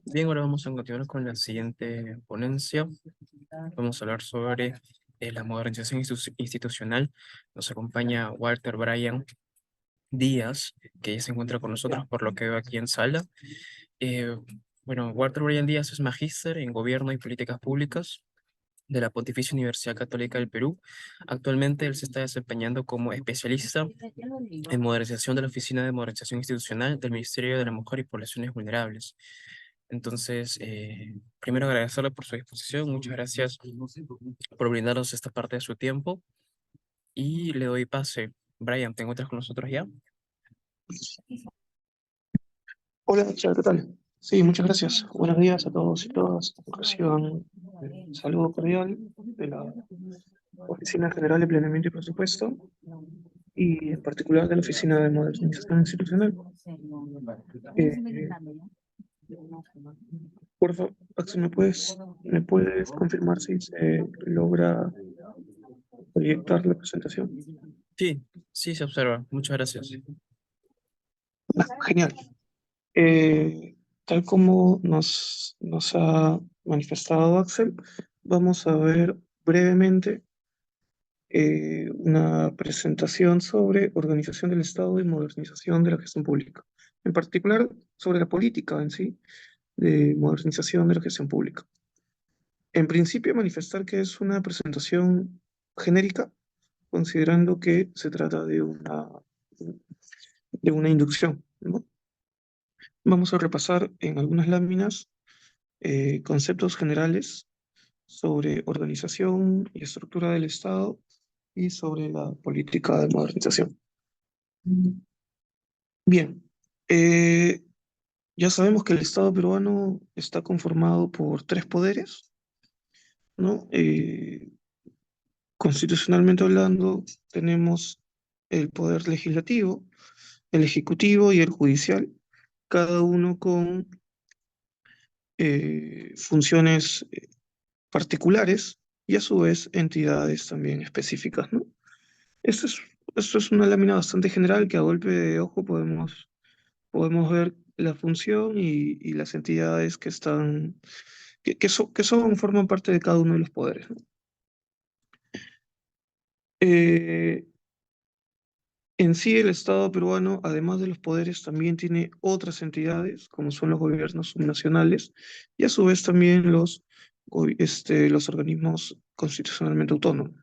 Bien, ahora vamos a continuar con la siguiente ponencia. Vamos a hablar sobre la modernización institucional. Nos acompaña Walter Bryan Díaz, que ya se encuentra con nosotros por lo que veo aquí en sala. Eh, bueno, Walter Bryan Díaz es magíster en Gobierno y Políticas Públicas de la Pontificia Universidad Católica del Perú. Actualmente él se está desempeñando como especialista en modernización de la Oficina de Modernización Institucional del Ministerio de la Mujer y Poblaciones Vulnerables. Entonces, primero agradecerle por su disposición. Muchas gracias por brindarnos esta parte de su tiempo y le doy pase. Brian, ¿te encuentras con nosotros ya? Hola, Char, ¿qué tal? Sí, muchas gracias. Buenos días a todos y todas. Reciban un saludo cordial de la Oficina General de Planeamiento y Presupuesto y en particular de la Oficina de Modernización Institucional. Eh, por favor, Axel, ¿me puedes confirmar si se logra proyectar la presentación? Sí, sí, se observa. Muchas gracias. Ah, genial. Tal como nos ha manifestado Axel, vamos a ver brevemente una presentación sobre organización del Estado y modernización de la gestión pública, en particular sobre la política en sí de modernización de la gestión pública. En principio, manifestar que es una presentación genérica, considerando que se trata de una inducción, ¿no? Vamos a repasar en algunas láminas conceptos generales sobre organización y estructura del Estado y sobre la política de modernización. Bien, eh, ya sabemos que el Estado peruano está conformado por tres poderes, ¿no? Constitucionalmente hablando, tenemos el poder legislativo, el ejecutivo y el judicial, cada uno con funciones particulares y a su vez entidades también específicas, ¿no? Esto es, esto es una lámina bastante general que a golpe de ojo podemos ver la función y las entidades forman parte de cada uno de los poderes, ¿no? Eh, en sí, el Estado peruano, además de los poderes, también tiene otras entidades, como son los gobiernos subnacionales, y a su vez también los organismos constitucionalmente autónomos.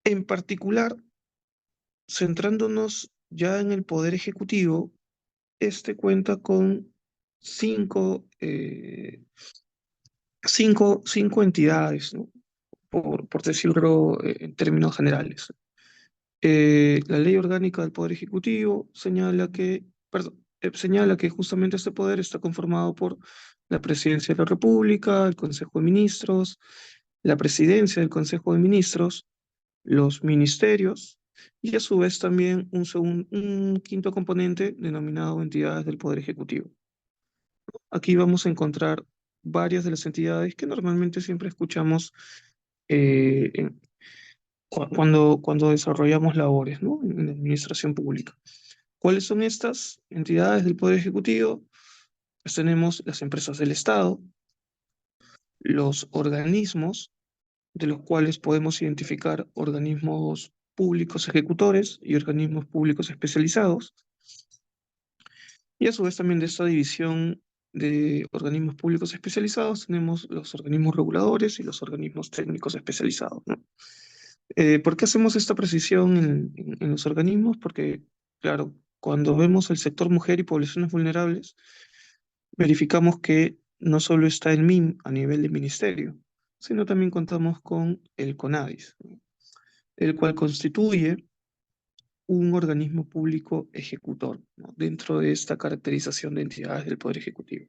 En particular, centrándonos ya en el poder ejecutivo, este cuenta con cinco, eh, cinco entidades, ¿no? Por decirlo en términos generales. La Ley Orgánica del Poder Ejecutivo señala que justamente este poder está conformado por la Presidencia de la República, el Consejo de Ministros, la Presidencia del Consejo de Ministros, los ministerios y a su vez también un quinto componente denominado entidades del Poder Ejecutivo. Aquí vamos a encontrar varias de las entidades que normalmente siempre escuchamos eh, en- cuando desarrollamos labores, ¿no? En la administración pública. ¿Cuáles son estas entidades del Poder Ejecutivo? Pues tenemos las empresas del Estado, los organismos, de los cuales podemos identificar organismos públicos ejecutores y organismos públicos especializados, y a su vez también de esta división de organismos públicos especializados tenemos los organismos reguladores y los organismos técnicos especializados, ¿no? ¿Por qué hacemos esta precisión en los organismos? Porque, claro, cuando vemos el sector mujer y poblaciones vulnerables, verificamos que no solo está el MIM a nivel de ministerio, sino también contamos con el CONADIS, ¿no? El cual constituye un organismo público ejecutor, ¿no? Dentro de esta caracterización de entidades del Poder Ejecutivo.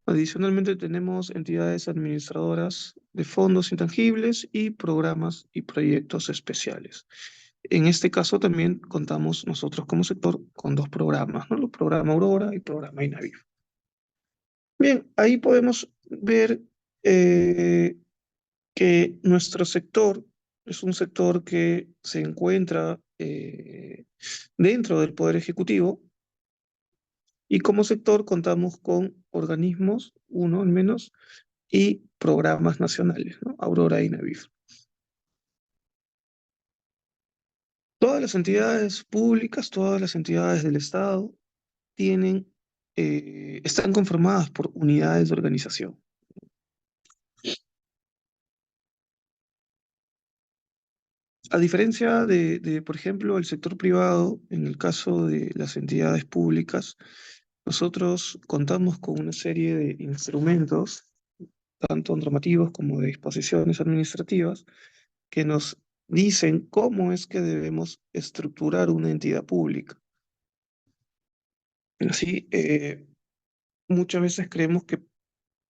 Adicionalmente tenemos entidades administradoras de fondos intangibles y programas y proyectos especiales. En este caso también contamos nosotros como sector con dos programas, ¿no? El programa Aurora y el programa INAVIF. Bien, ahí podemos ver que nuestro sector es un sector que se encuentra eh, dentro del Poder Ejecutivo, y como sector contamos con organismos, uno al menos, y programas nacionales, ¿no? Aurora y Navif. Todas las entidades públicas, todas las entidades del Estado tienen, están conformadas por unidades de organización. A diferencia por ejemplo, el sector privado, en el caso de las entidades públicas, nosotros contamos con una serie de instrumentos, tanto normativos como de disposiciones administrativas, que nos dicen cómo es que debemos estructurar una entidad pública. Así, muchas veces creemos que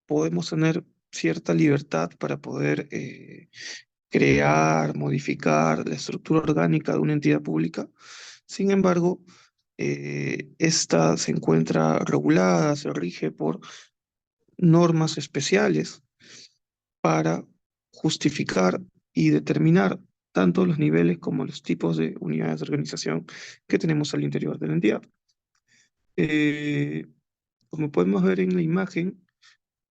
podemos tener cierta libertad para poder crear, modificar la estructura orgánica de una entidad pública. Sin embargo, esta se encuentra regulada, se rige por normas especiales para justificar y determinar tanto los niveles como los tipos de unidades de organización que tenemos al interior de la entidad. Eh, Como podemos ver en la imagen,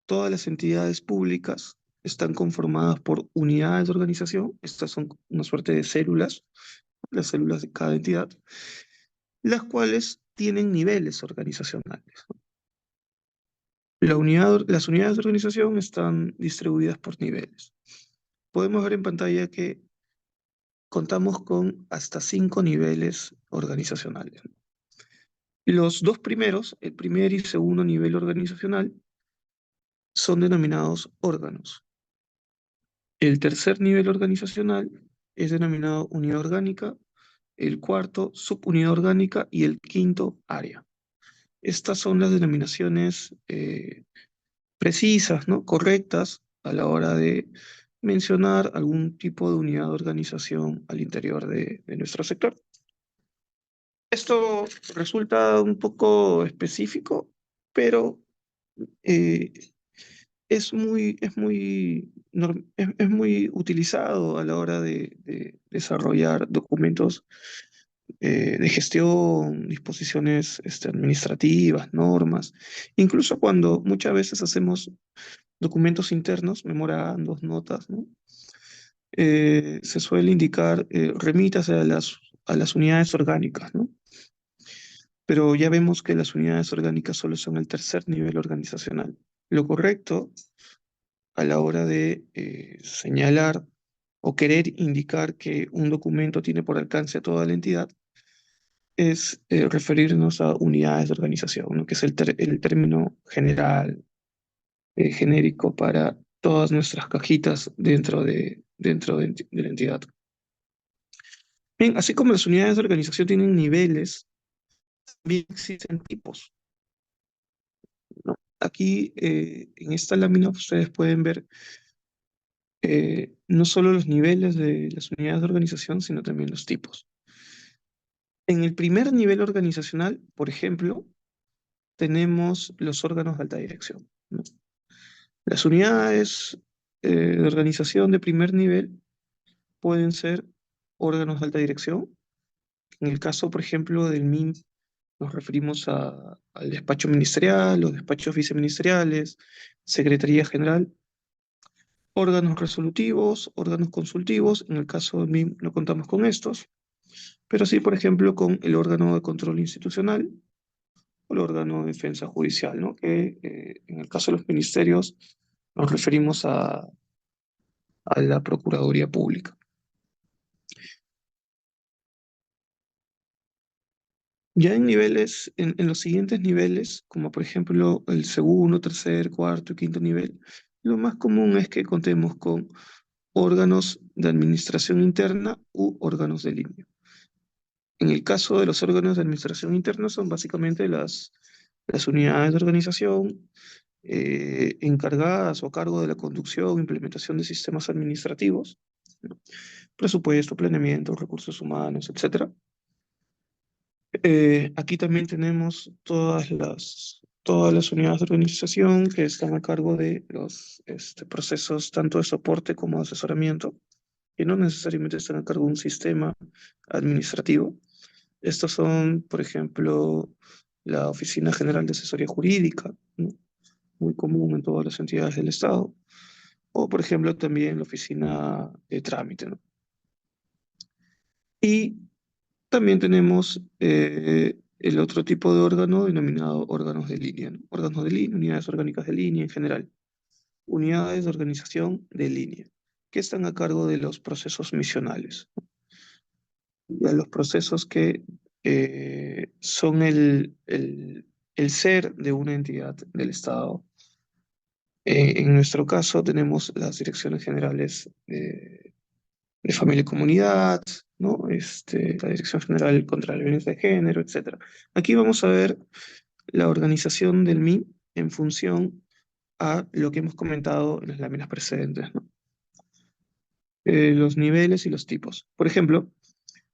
todas las entidades públicas están conformadas por unidades de organización. Estas son una suerte de células, las células de cada entidad, las cuales tienen niveles organizacionales. Las unidades de organización están distribuidas por niveles. Podemos ver en pantalla que contamos con hasta 5 niveles organizacionales. Los dos primeros, el primer y segundo nivel organizacional, son denominados órganos. El tercer nivel organizacional es denominado unidad orgánica, el cuarto subunidad orgánica y el quinto área. Estas son las denominaciones precisas, ¿no? Correctas a la hora de mencionar algún tipo de unidad de organización al interior de nuestro sector. Esto resulta un poco específico, pero eh, es muy utilizado a la hora de desarrollar documentos de gestión, disposiciones administrativas, normas, incluso cuando muchas veces hacemos documentos internos, memorandos, notas, ¿no? Se suele indicar remítase a las unidades orgánicas, ¿no? Pero ya vemos que las unidades orgánicas solo son el tercer nivel organizacional. Lo correcto a la hora de señalar o querer indicar que un documento tiene por alcance a toda la entidad es referirnos a unidades de organización, ¿no? Que es el término general, genérico para todas nuestras cajitas dentro de la entidad. Bien, así como las unidades de organización tienen niveles, también existen tipos, ¿no? Aquí, en esta lámina, ustedes pueden ver no solo los niveles de las unidades de organización, sino también los tipos. En el primer nivel organizacional, por ejemplo, tenemos los órganos de alta dirección, ¿no? Las unidades de organización de primer nivel pueden ser órganos de alta dirección. En el caso, por ejemplo, del MIM, nos referimos al despacho ministerial, los despachos viceministeriales, Secretaría General, órganos resolutivos, órganos consultivos. En el caso del MIM no contamos con estos, pero sí, por ejemplo, con el órgano de control institucional o el órgano de defensa judicial, ¿no? Que en el caso de los ministerios nos referimos a la Procuraduría Pública. Ya en los siguientes niveles, como por ejemplo el segundo, tercer, cuarto y quinto nivel, lo más común es que contemos con órganos de administración interna u órganos de línea. En el caso de los órganos de administración interna son básicamente las unidades de organización encargadas o a cargo de la conducción e implementación de sistemas administrativos, ¿no? Presupuesto, planeamiento, recursos humanos, etcétera. Aquí también tenemos todas las unidades de organización que están a cargo de los procesos tanto de soporte como de asesoramiento que no necesariamente están a cargo de un sistema administrativo. Estos son, por ejemplo, la Oficina General de Asesoría Jurídica, ¿no? Muy común en todas las entidades del Estado, o por ejemplo también la Oficina de Trámite, ¿no? Y también tenemos el otro tipo de órgano denominado órganos de línea, ¿no? Órganos de línea, unidades orgánicas de línea en general, unidades de organización de línea, que están a cargo de los procesos misionales, de los procesos que son el ser de una entidad del Estado. En nuestro caso tenemos las direcciones generales de familia y comunidad, ¿no? La Dirección General contra la Violencia de Género, etcétera. Aquí vamos a ver la organización del MI en función a lo que hemos comentado en las láminas precedentes, ¿no? Los niveles y los tipos. Por ejemplo,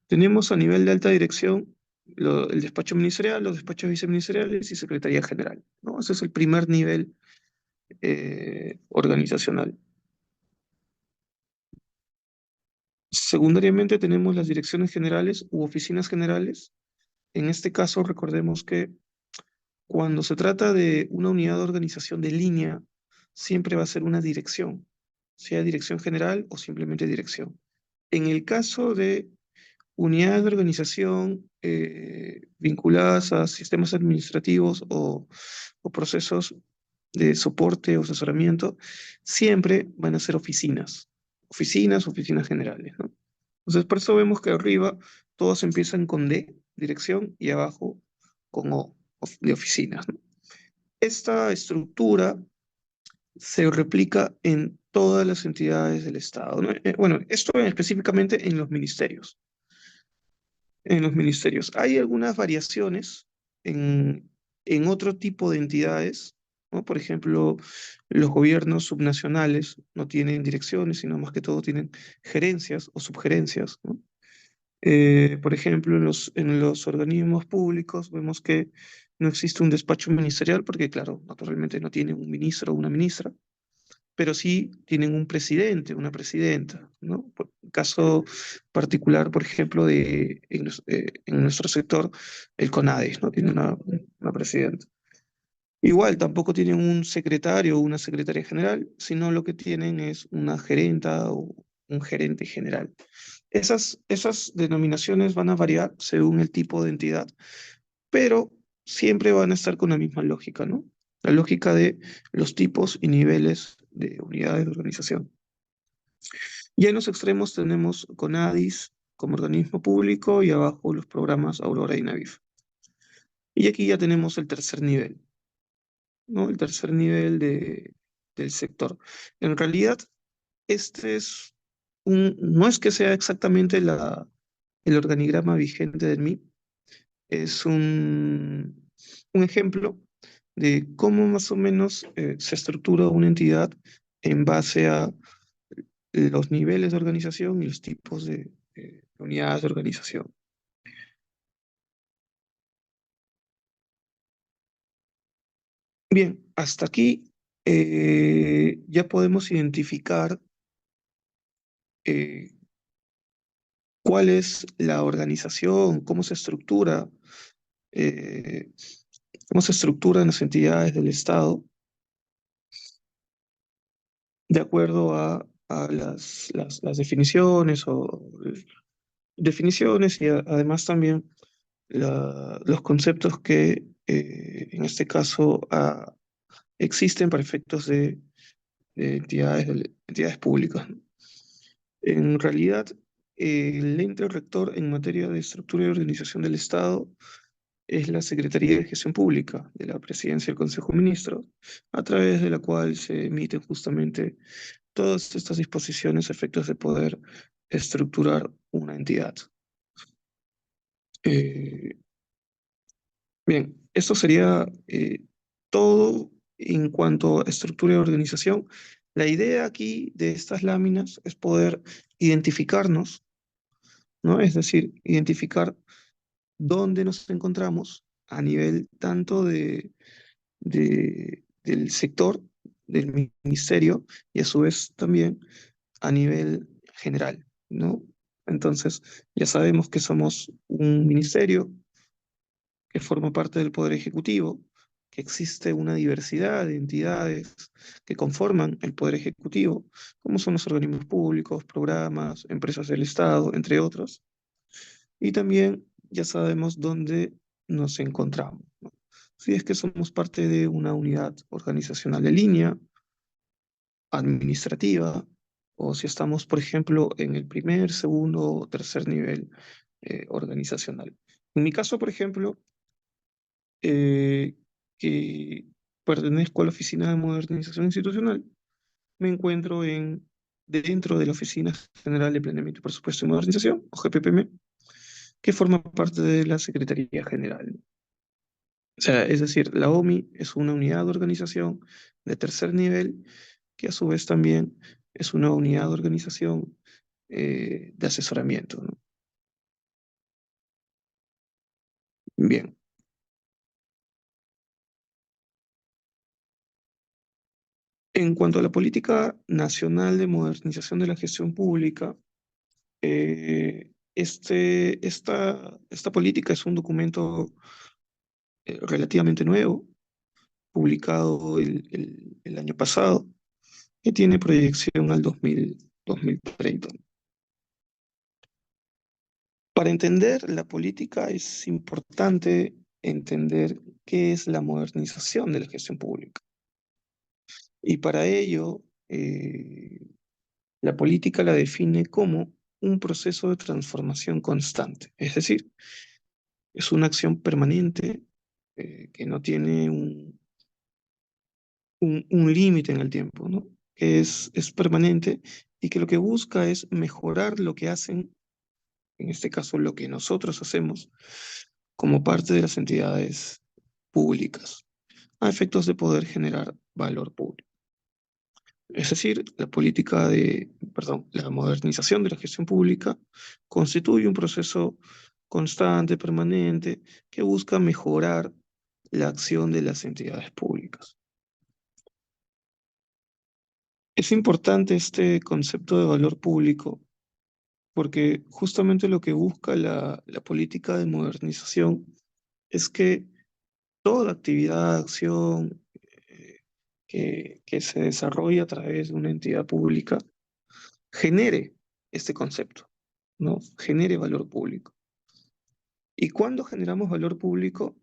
tenemos a nivel de alta dirección el despacho ministerial, los despachos viceministeriales y Secretaría General, ¿no? Ese es el primer nivel organizacional. Secundariamente tenemos las direcciones generales u oficinas generales. En este caso, recordemos que cuando se trata de una unidad de organización de línea, siempre va a ser una dirección, sea dirección general o simplemente dirección. En el caso de unidades de organización vinculadas a sistemas administrativos o procesos de soporte o asesoramiento, siempre van a ser oficinas generales, ¿no? Entonces, por eso vemos que arriba todos empiezan con D, dirección, y abajo con O, de oficinas, ¿no? Esta estructura se replica en todas las entidades del Estado, ¿no? Bueno, esto específicamente en los ministerios. En los ministerios. Hay algunas variaciones en otro tipo de entidades, ¿no? Por ejemplo, los gobiernos subnacionales no tienen direcciones, sino más que todo tienen gerencias o subgerencias, ¿no? Por ejemplo, en los organismos públicos vemos que no existe un despacho ministerial porque, claro, naturalmente no tienen un ministro o una ministra, pero sí tienen un presidente, una presidenta, ¿no? Caso particular, por ejemplo, en nuestro sector, el CONADE, ¿no? Tiene una presidenta. Igual, tampoco tienen un secretario o una secretaria general, sino lo que tienen es una gerenta o un gerente general. Esas denominaciones van a variar según el tipo de entidad, pero siempre van a estar con la misma lógica, ¿no? La lógica de los tipos y niveles de unidades de organización. Y en los extremos tenemos CONADIS como organismo público y abajo los programas Aurora y Navif. Y aquí ya tenemos el tercer nivel, ¿no? El tercer nivel del sector. En realidad, este es no es que sea exactamente el organigrama vigente del MIP, es un ejemplo de cómo más o menos se estructura una entidad en base a los niveles de organización y los tipos de unidades de organización. Bien, hasta aquí ya podemos identificar eh, cuál es la organización, eh, cómo se estructuran las entidades del Estado de acuerdo a las definiciones definiciones y además también los conceptos que en este caso existen para efectos de entidades públicas, ¿no? En realidad, el ente rector en materia de estructura y organización del Estado es la Secretaría de Gestión Pública de la Presidencia del Consejo de Ministros, a través de la cual se emiten justamente todas estas disposiciones a efectos de poder estructurar una entidad. Eh, Bien, esto sería todo en cuanto a estructura y organización. La idea aquí de estas láminas es poder identificarnos, ¿no? Es decir, identificar dónde nos encontramos a nivel tanto del sector, del ministerio y a su vez también a nivel general. ¿no? Entonces, ya sabemos que somos un ministerio que forma parte del Poder Ejecutivo, que existe una diversidad de entidades que conforman el Poder Ejecutivo, como son los organismos públicos, programas, empresas del Estado, entre otros. Y también ya sabemos dónde nos encontramos, ¿no? Si es que somos parte de una unidad organizacional de línea, administrativa, o si estamos, por ejemplo, en el primer, segundo o tercer nivel organizacional. En mi caso, por ejemplo, eh, que pertenezco a la Oficina de Modernización Institucional, me encuentro dentro de la Oficina General de Planeamiento, Presupuesto y Modernización, o GPPM, que forma parte de la Secretaría General. O sea, es decir, la OMI es una unidad de organización de tercer nivel que a su vez también es una unidad de organización de asesoramiento, ¿no? Bien, en cuanto a la política nacional de modernización de la gestión pública, esta política es un documento relativamente nuevo, publicado el año pasado, que tiene proyección al 2030. Para entender la política es importante entender qué es la modernización de la gestión pública. Y para ello, la política la define como un proceso de transformación constante. Es decir, es una acción permanente que no tiene un límite en el tiempo, ¿no? Que es permanente y que lo que busca es mejorar lo que hacen, en este caso lo que nosotros hacemos, como parte de las entidades públicas, a efectos de poder generar valor público. Es decir, la modernización de la gestión pública constituye un proceso constante, permanente, que busca mejorar la acción de las entidades públicas. Es importante este concepto de valor público porque justamente lo que busca la política de modernización es que toda actividad, acción que se desarrolla a través de una entidad pública genere este concepto, ¿no? Genere valor público. ¿Y cuándo generamos valor público?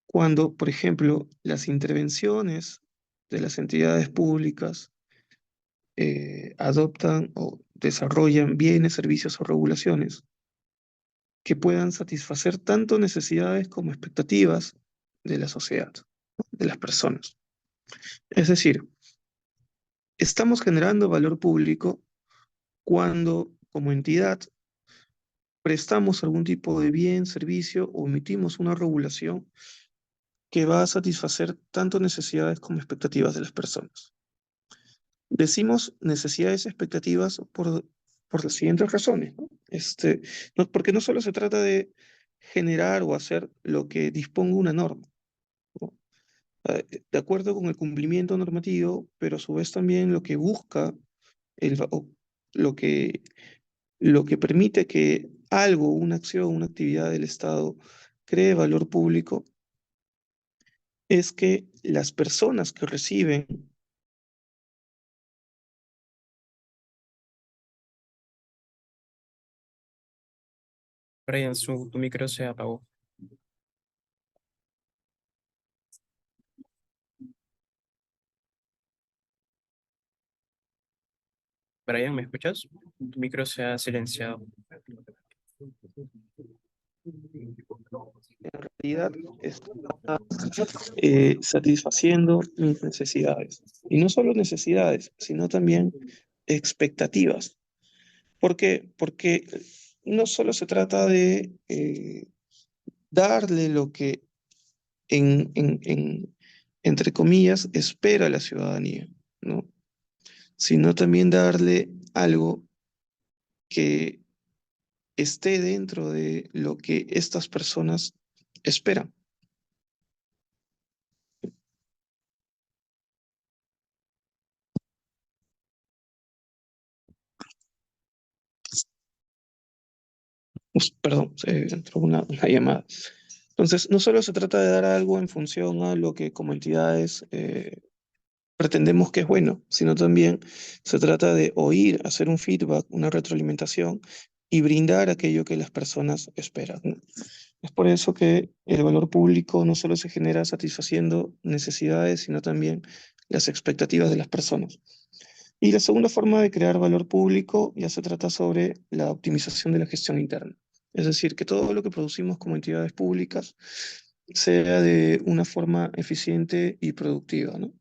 Cuando, por ejemplo, las intervenciones de las entidades públicas adoptan o desarrollan bienes, servicios o regulaciones que puedan satisfacer tanto necesidades como expectativas de la sociedad, ¿no? De las personas. Es decir, estamos generando valor público cuando, como entidad, prestamos algún tipo de bien, servicio o emitimos una regulación que va a satisfacer tanto necesidades como expectativas de las personas. Decimos necesidades y expectativas por las siguientes razones, ¿no? Porque no solo se trata de generar o hacer lo que disponga una norma, ¿no? De acuerdo con el cumplimiento normativo, pero a su vez también lo que busca, o lo que, lo que permite que algo, una acción, una actividad del Estado cree valor público, es que las personas que reciben. Brian, tu micro se apagó. Brian, ¿me escuchas? Tu micro se ha silenciado. En realidad está satisfaciendo mis necesidades. Y no solo necesidades, sino también expectativas. ¿Por qué? Porque no solo se trata de darle lo que, entre comillas, espera la ciudadanía, ¿no? Sino también darle algo que esté dentro de lo que estas personas esperan. Perdón, se entró una llamada. Entonces, no solo se trata de dar algo en función a lo que como entidades pretendemos que es bueno, sino también se trata de oír, hacer un feedback, una retroalimentación y brindar aquello que las personas esperan, ¿no? Es por eso que el valor público no solo se genera satisfaciendo necesidades, sino también las expectativas de las personas. Y la segunda forma de crear valor público ya se trata sobre la optimización de la gestión interna. Es decir, que todo lo que producimos como entidades públicas sea de una forma eficiente y productiva, ¿no?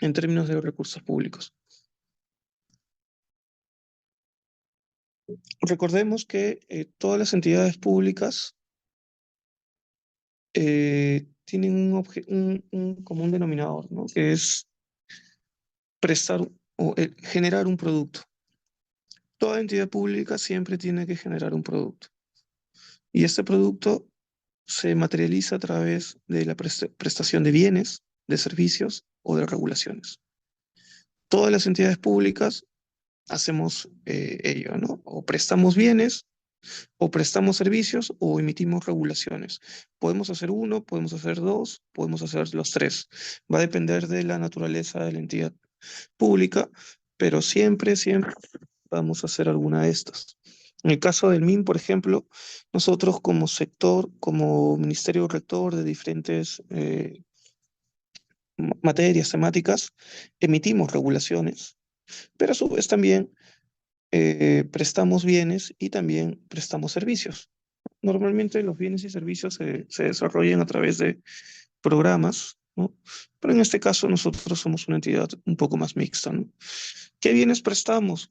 En términos de los recursos públicos. Recordemos que todas las entidades públicas tienen un común denominador, ¿no? Que es prestar o generar un producto. Toda entidad pública siempre tiene que generar un producto. Y este producto se materializa a través de la prestación de bienes, de servicios o de regulaciones. Todas las entidades públicas hacemos ello, ¿no? O prestamos bienes, o prestamos servicios, o emitimos regulaciones. Podemos hacer uno, podemos hacer dos, podemos hacer los tres. Va a depender de la naturaleza de la entidad pública, pero siempre vamos a hacer alguna de estas. En el caso del MIN, por ejemplo, nosotros como sector, como Ministerio Rector de diferentes materias temáticas, emitimos regulaciones, pero a su vez también prestamos bienes y también prestamos servicios. Normalmente los bienes y servicios se desarrollan a través de programas, ¿no? Pero en este caso nosotros somos una entidad un poco más mixta, ¿no? ¿Qué bienes prestamos?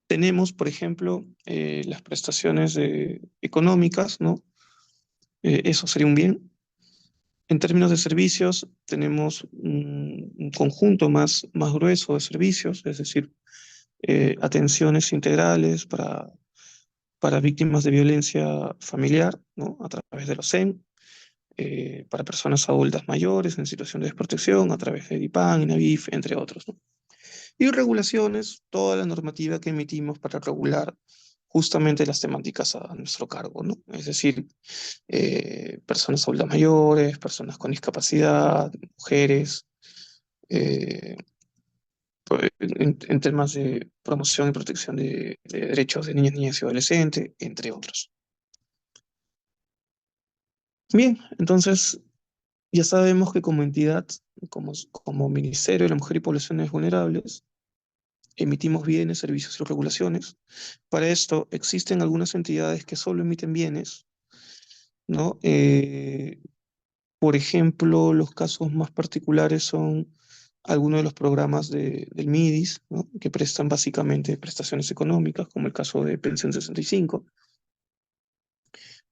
Tenemos, por ejemplo, las prestaciones económicas, ¿no? Eso sería un bien. En términos de servicios, tenemos un conjunto más grueso de servicios, es decir, atenciones integrales para víctimas de violencia familiar, ¿no? A través de los SEN, para personas adultas mayores en situación de desprotección, a través de DIPAN, INAVIF, entre otros, ¿no? Y regulaciones, toda la normativa que emitimos para regular justamente las temáticas a nuestro cargo, ¿no? Es decir, personas adultas mayores, personas con discapacidad, mujeres, eh, pues, en temas de promoción y protección de derechos de niñas, niñas y adolescentes, entre otros. Bien, entonces ya sabemos que como entidad, como Ministerio de la Mujer y Poblaciones Vulnerables, emitimos bienes, servicios y regulaciones. Para esto existen algunas entidades que solo emiten bienes, ¿no? Por ejemplo, los casos más particulares son algunos de los programas del MIDIS, ¿no? Que prestan básicamente prestaciones económicas, como el caso de Pensión 65.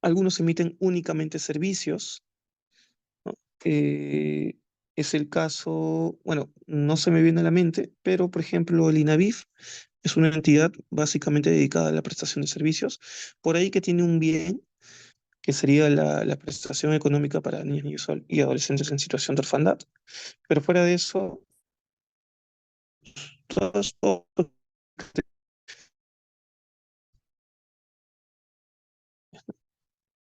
Algunos emiten únicamente servicios, ¿no? Es el caso, bueno, no se me viene a la mente, pero por ejemplo el INAVIF es una entidad básicamente dedicada a la prestación de servicios, por ahí que tiene un bien que sería la prestación económica para niños, niños y adolescentes en situación de orfandad. Pero fuera de eso, todo,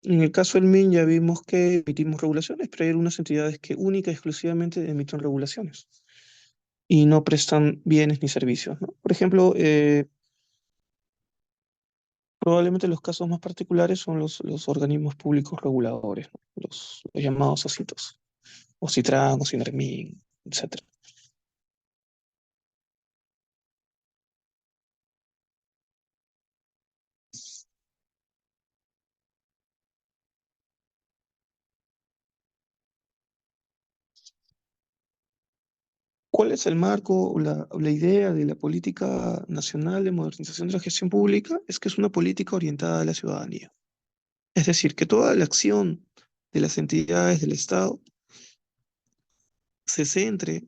en el caso del MIN ya vimos que emitimos regulaciones, pero hay algunas entidades que única y exclusivamente emiten regulaciones y no prestan bienes ni servicios, ¿no? Por ejemplo, probablemente los casos más particulares son los organismos públicos reguladores, ¿no? Los llamados OSITOS, OSITRAN, OSINARMIN, etc. ¿Cuál es el marco o la idea de la política nacional de modernización de la gestión pública? Es que es una política orientada a la ciudadanía. Es decir, que toda la acción de las entidades del Estado se centre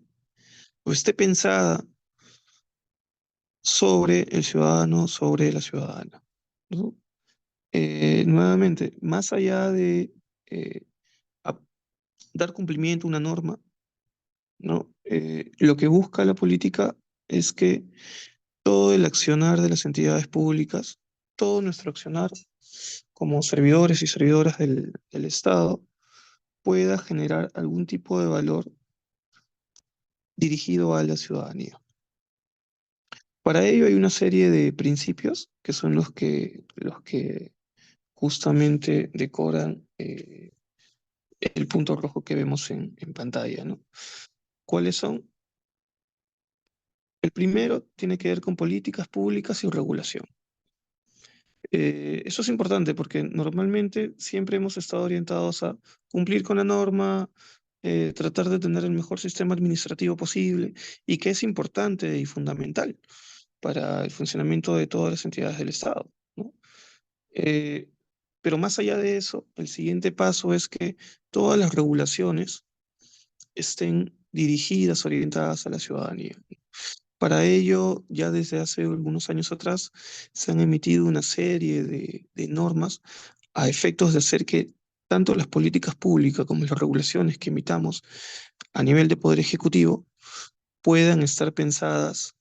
o esté pensada sobre el ciudadano, sobre la ciudadana, ¿no? Nuevamente, más allá de eh, ap- dar cumplimiento a una norma, ¿no? Lo que busca la política es que todo el accionar de las entidades públicas todo nuestro accionar como servidores y servidoras del Estado pueda generar algún tipo de valor dirigido a la ciudadanía. Para ello hay una serie de principios que son los que justamente decoran el punto rojo que vemos en pantalla, ¿no? ¿Cuáles son? El primero tiene que ver con políticas públicas y regulación. Eso es importante porque normalmente siempre hemos estado orientados a cumplir con la norma, tratar de tener el mejor sistema administrativo posible y que es importante y fundamental para el funcionamiento de todas las entidades del Estado, ¿no? Eh, pero más allá de eso, el siguiente paso es que todas las regulaciones estén dirigidas, orientadas a la ciudadanía. Para ello, ya desde hace algunos años atrás, se han emitido una serie de normas a efectos de hacer que tanto las políticas públicas como las regulaciones que emitamos a nivel de Poder Ejecutivo puedan estar pensadas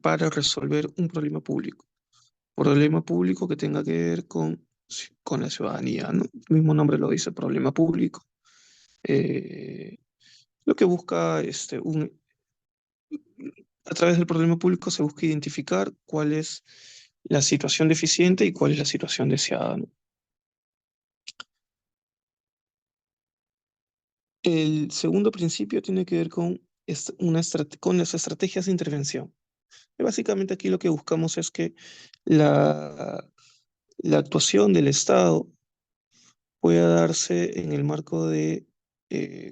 para resolver un problema público que tenga que ver con la ciudadanía, ¿no? El mismo nombre lo dice, problema público. Eh, lo que busca a través del problema público se busca identificar cuál es la situación deficiente y cuál es la situación deseada, ¿no? El segundo principio tiene que ver con las estrategias de intervención. Y básicamente aquí lo que buscamos es que la, la actuación del Estado pueda darse en el marco de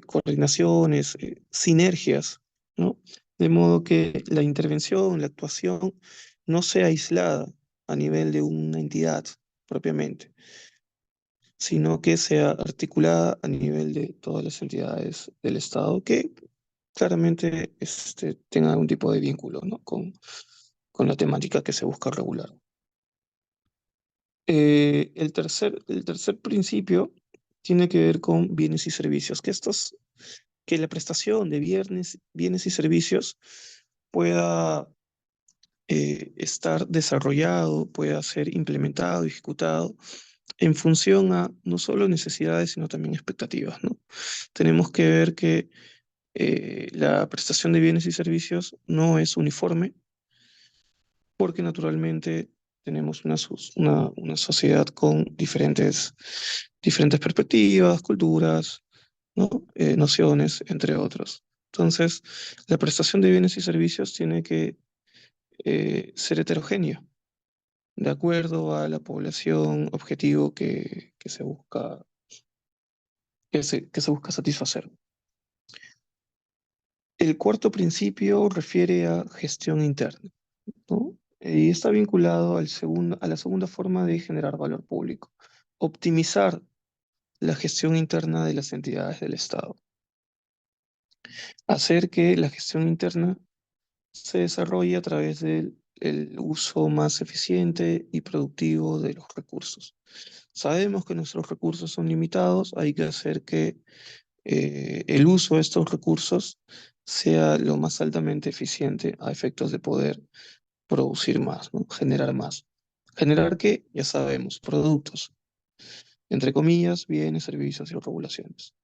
coordinaciones, sinergias, ¿no? De modo que la intervención, la actuación, no sea aislada a nivel de una entidad propiamente, sino que sea articulada a nivel de todas las entidades del Estado que claramente tengan algún tipo de vínculo, ¿no? con la temática que se busca regular. El tercer principio tiene que ver con bienes y servicios, que la prestación de bienes y servicios pueda estar desarrollado, pueda ser implementado, ejecutado en función a no solo necesidades, sino también expectativas, ¿no? Tenemos que ver que la prestación de bienes y servicios no es uniforme, porque naturalmente tenemos una sociedad con diferentes perspectivas, culturas, ¿no? Nociones, entre otros. Entonces, la prestación de bienes y servicios tiene que ser heterogénea, de acuerdo a la población objetivo que se busca satisfacer. El cuarto principio refiere a gestión interna, ¿no? Y está vinculado a la segunda forma de generar valor público, optimizar la gestión interna de las entidades del Estado, hacer que la gestión interna se desarrolle a través del el uso más eficiente y productivo de los recursos. Sabemos que nuestros recursos son limitados, hay que hacer que el uso de estos recursos sea lo más altamente eficiente a efectos de poder producir más, ¿no? Generar más. ¿Generar qué? Ya sabemos, productos, entre comillas, bienes, servicios y regulaciones.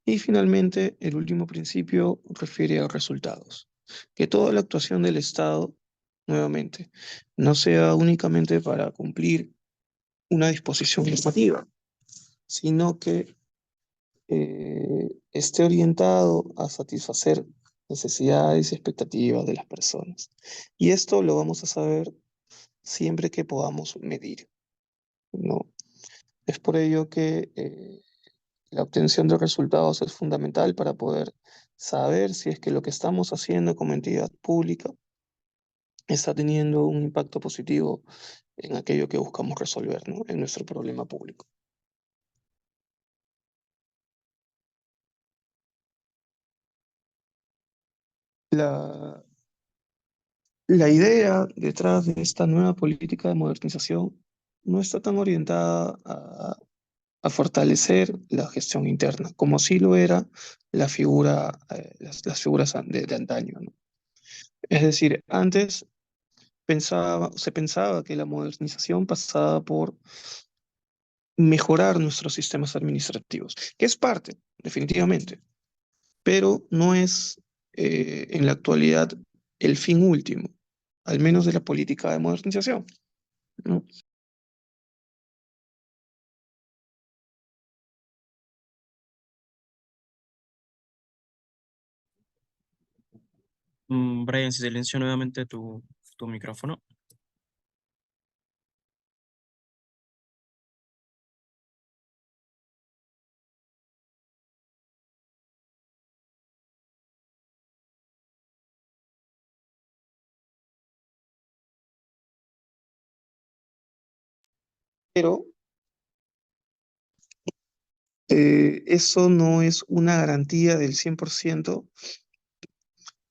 Y finalmente, el último principio refiere a resultados. Que toda la actuación del Estado, nuevamente, no sea únicamente para cumplir una disposición normativa, sino que esté orientado a satisfacer necesidades y expectativas de las personas. Y esto lo vamos a saber siempre que podamos medir, ¿no? Es por ello que la obtención de resultados es fundamental para poder saber si es que lo que estamos haciendo como entidad pública está teniendo un impacto positivo en aquello que buscamos resolver, ¿no? En nuestro problema público. La, la idea detrás de esta nueva política de modernización no está tan orientada a fortalecer la gestión interna, como sí lo era las figuras de antaño, ¿no? Es decir, antes se pensaba que la modernización pasaba por mejorar nuestros sistemas administrativos, que es parte, definitivamente, pero no es en la actualidad el fin último, al menos de la política de modernización, ¿no? Brian, si silencio nuevamente tu micrófono. Pero eso no es una garantía del 100%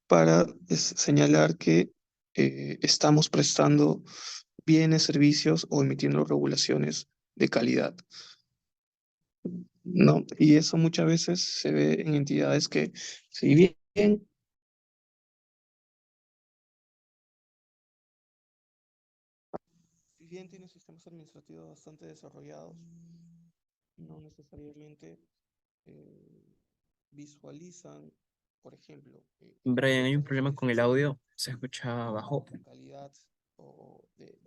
para señalar que estamos prestando bienes, servicios o emitiendo regulaciones de calidad, ¿no? Y eso muchas veces se ve en entidades que, si bien tienen sistemas administrativos bastante desarrollados, no necesariamente eh, visualizan, por ejemplo, Brian, hay un muchas problema con el veces audio, se escucha bajo. la calidad o de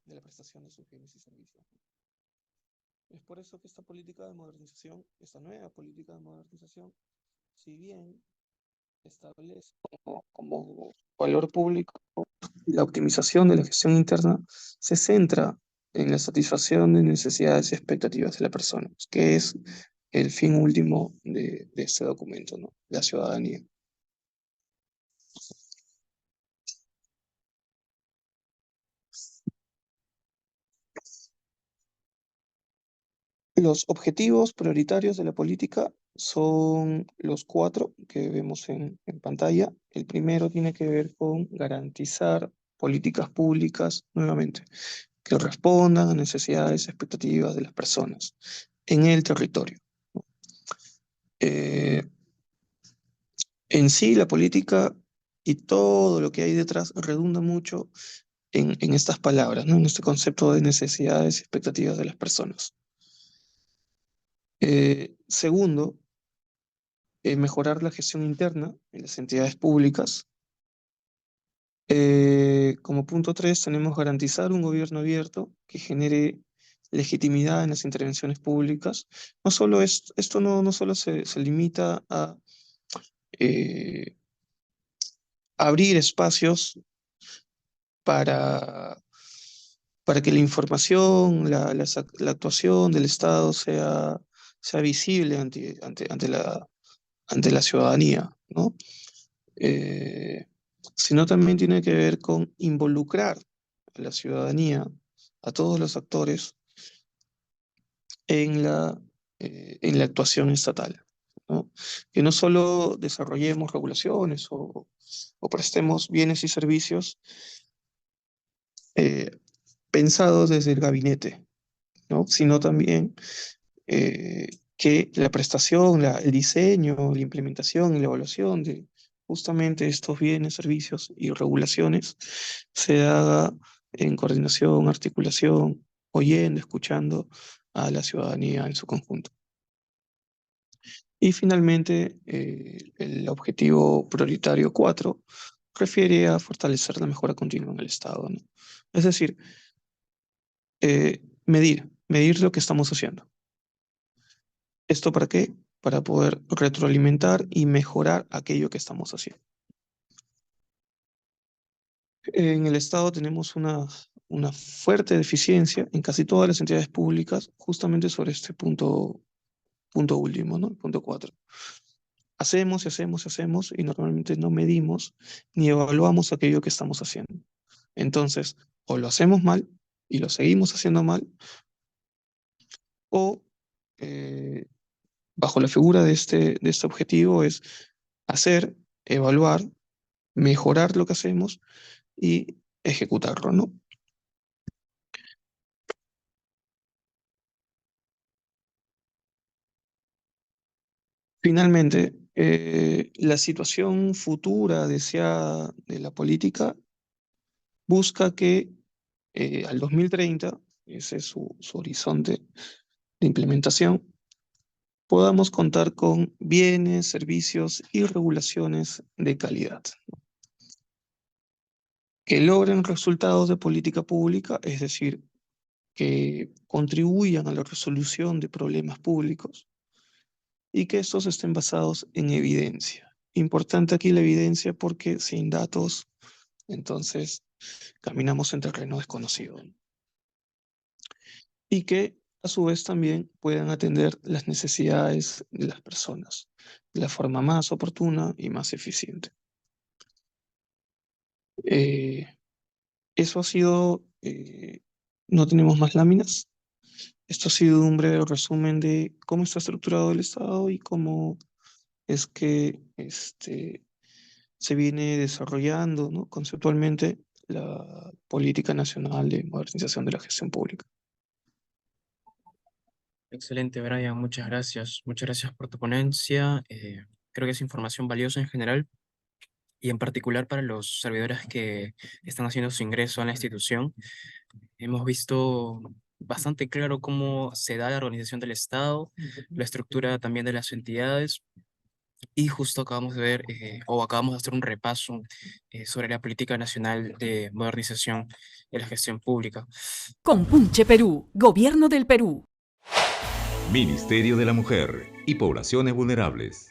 la prestación de sus bienes y servicios. Es por eso que esta política de modernización, esta nueva política de modernización, si bien establece como valor público la optimización de la gestión interna, se centra en la satisfacción de necesidades y expectativas de la persona, que es el fin último de este documento, ¿no? La ciudadanía. Los objetivos prioritarios de la política son los cuatro que vemos en pantalla. El primero tiene que ver con garantizar políticas públicas, nuevamente, que respondan a necesidades y expectativas de las personas en el territorio. Eh, en sí, la política y todo lo que hay detrás redunda mucho en estas palabras, ¿no? En este concepto de necesidades y expectativas de las personas. Segundo, mejorar la gestión interna en las entidades públicas. Como punto tres, tenemos garantizar un gobierno abierto que genere legitimidad en las intervenciones públicas. No solo esto no solo se limita a eh, abrir espacios para, para que la información, la actuación del Estado sea visible ante la ciudadanía, ¿no? eh, Sino también tiene que ver con involucrar a la ciudadanía, a todos los actores en en la actuación estatal, ¿no? Que no solo desarrollemos regulaciones o prestemos bienes y servicios eh, pensados desde el gabinete, ¿no? Sino también eh, que la prestación, el diseño, la implementación y la evaluación de justamente estos bienes, servicios y regulaciones se haga en coordinación, articulación, oyendo, escuchando a la ciudadanía en su conjunto. Y finalmente, el objetivo prioritario 4 refiere a fortalecer la mejora continua en el Estado, ¿no? Es decir, medir lo que estamos haciendo. ¿Esto para qué? Para poder retroalimentar y mejorar aquello que estamos haciendo. En el Estado tenemos una fuerte deficiencia en casi todas las entidades públicas, justamente sobre este punto último, ¿no? El punto 4. Hacemos y hacemos y hacemos y normalmente no medimos ni evaluamos aquello que estamos haciendo. Entonces, o lo hacemos mal y lo seguimos haciendo mal, o eh, bajo la figura de este objetivo es hacer, evaluar, mejorar lo que hacemos y ejecutarlo, ¿no? Finalmente, la situación futura deseada de la política busca que al 2030, ese es su horizonte de implementación, podamos contar con bienes, servicios y regulaciones de calidad que logren resultados de política pública, es decir, que contribuyan a la resolución de problemas públicos y que estos estén basados en evidencia. Importante aquí la evidencia porque sin datos, entonces caminamos en terreno desconocido. Y que a su vez también puedan atender las necesidades de las personas de la forma más oportuna y más eficiente. Eh, Eso ha sido, no tenemos más láminas. Esto ha sido un breve resumen de cómo está estructurado el Estado y cómo es que se viene desarrollando, ¿no?, conceptualmente la política nacional de modernización de la gestión pública. Excelente, Brian, muchas gracias. Muchas gracias por tu ponencia. Creo que es información valiosa en general y en particular para los servidores que están haciendo su ingreso a la institución. Hemos visto bastante claro cómo se da la organización del Estado, la estructura también de las entidades, y justo acabamos de ver o acabamos de hacer un repaso sobre la política nacional de modernización de la gestión pública. Compunche Perú, Gobierno del Perú. Ministerio de la Mujer y Poblaciones Vulnerables.